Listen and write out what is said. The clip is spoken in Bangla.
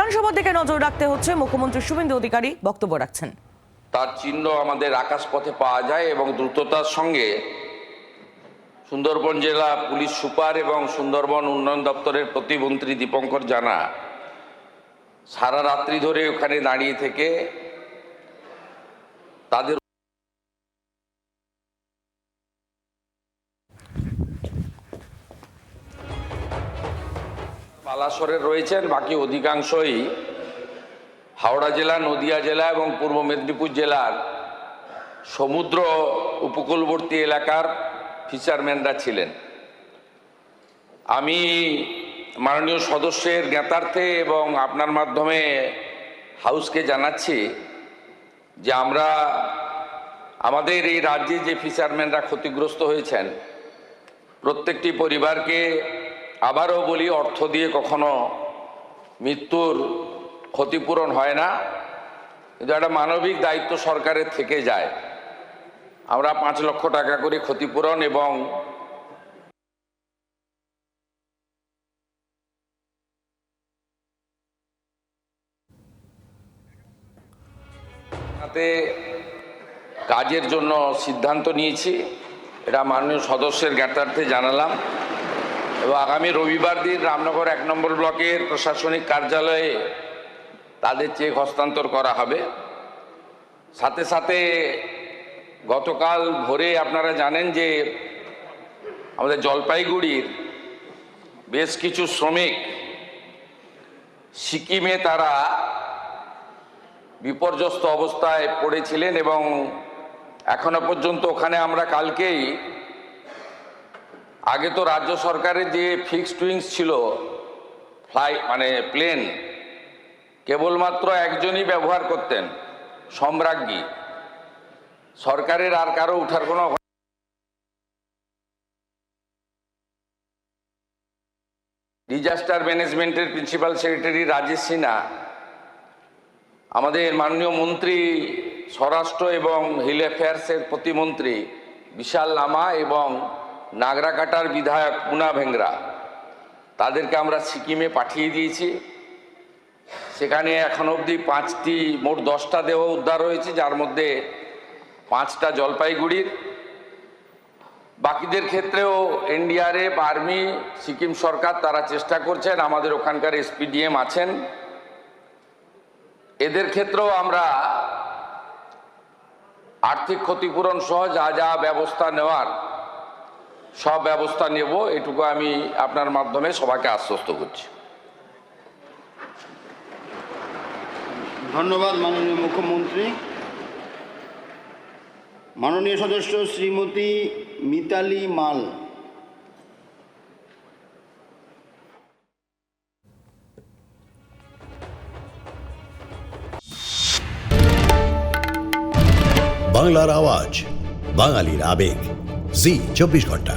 বিধানসভার দিকে নজর রাখতে হচ্ছে, মুখ্যমন্ত্রী শুভেন্দু অধিকারী বক্তব্য রাখছেন। তার চিহ্ন আমাদের আকাশপথে পাওয়া যায় এবং দ্রুততার সঙ্গে সুন্দরবন জেলা পুলিশ সুপার এবং সুন্দরবন উন্নয়ন দপ্তরের প্রতিমন্ত্রী দীপঙ্কর জানা সারা রাত্রি ধরে ওখানে দাঁড়িয়ে থেকে তাদের বালাসরে রয়েছেন। বাকি অধিকাংশই হাওড়া জেলা, নদিয়া জেলা এবং পূর্ব মেদিনীপুর জেলার সমুদ্র উপকূলবর্তী এলাকার ফিশারম্যানরা ছিলেন। আমি মাননীয় সদস্যের জ্ঞাতার্থে এবং আপনার মাধ্যমে হাউসকে জানাচ্ছি যে আমরা আমাদের এই রাজ্যে যে ফিশারম্যানরা ক্ষতিগ্রস্ত হয়েছেন প্রত্যেকটি পরিবারকে আবারও বলি, অর্থ দিয়ে কখনো মৃত্যুর ক্ষতিপূরণ হয় না, কিন্তু একটা মানবিক দায়িত্ব সরকারের থেকে যায়। আমরা 5 লক্ষ টাকা করে ক্ষতিপূরণ এবং কাজের জন্য সিদ্ধান্ত নিয়েছি। এটা মাননীয় সদস্যের জ্ঞাতার্থে জানালাম এবং আগামী রবিবার দিন রামনগর 1 নম্বর ব্লকের প্রশাসনিক কার্যালয়ে তাদের চেক হস্তান্তর করা হবে। সাথে সাথে গতকাল ভোরে আপনারা জানেন যে আমাদের জলপাইগুড়ির বেশ কিছু শ্রমিক সিকিমে তারা বিপর্যস্ত অবস্থায় পড়েছিলেন এবং এখনো পর্যন্ত ওখানে আমরা কালকেই, আগে তো রাজ্য সরকারের যে ফিক্সড উইংস ছিল প্লেন কেবলমাত্র একজনই ব্যবহার করতেন, সম্রাজ্ঞী। সরকারের আর কারো উঠার কোনো ডিজাস্টার ম্যানেজমেন্টের প্রিন্সিপাল সেক্রেটারি রাজেশ সিনহা, আমাদের মাননীয় মন্ত্রী স্বরাষ্ট্র এবং হিল অ্যাফেয়ার্সের প্রতিমন্ত্রী বিশাল লামা এবং নাগরাকাটার বিধায়ক পুনা ভেংরা, তাদেরকে আমরা সিকিমে পাঠিয়ে দিয়েছি। সেখানে এখন অবধি মোট 10টা দেহ উদ্ধার হয়েছে, যার মধ্যে 5টা জলপাইগুড়ির। বাকিদের ক্ষেত্রেও এনডিআরএফ, আর্মি, সিকিম সরকার তারা চেষ্টা করছেন। আমাদের ওখানকার এসপিডিএম আছেন। এদের ক্ষেত্রেও আমরা আর্থিক ক্ষতিপূরণ সহ যা যা ব্যবস্থা নেওয়ার সব ব্যবস্থা নেব, এটুকু আমি আপনার মাধ্যমে সবাইকে আশ্বস্ত করছি। ধন্যবাদ মাননীয় মুখ্যমন্ত্রী। মাননীয় সদস্য শ্রীমতী মিতালি মাল। বাংলার আওয়াজ, বাঙালির আবেগ, জি 24 ঘন্টা।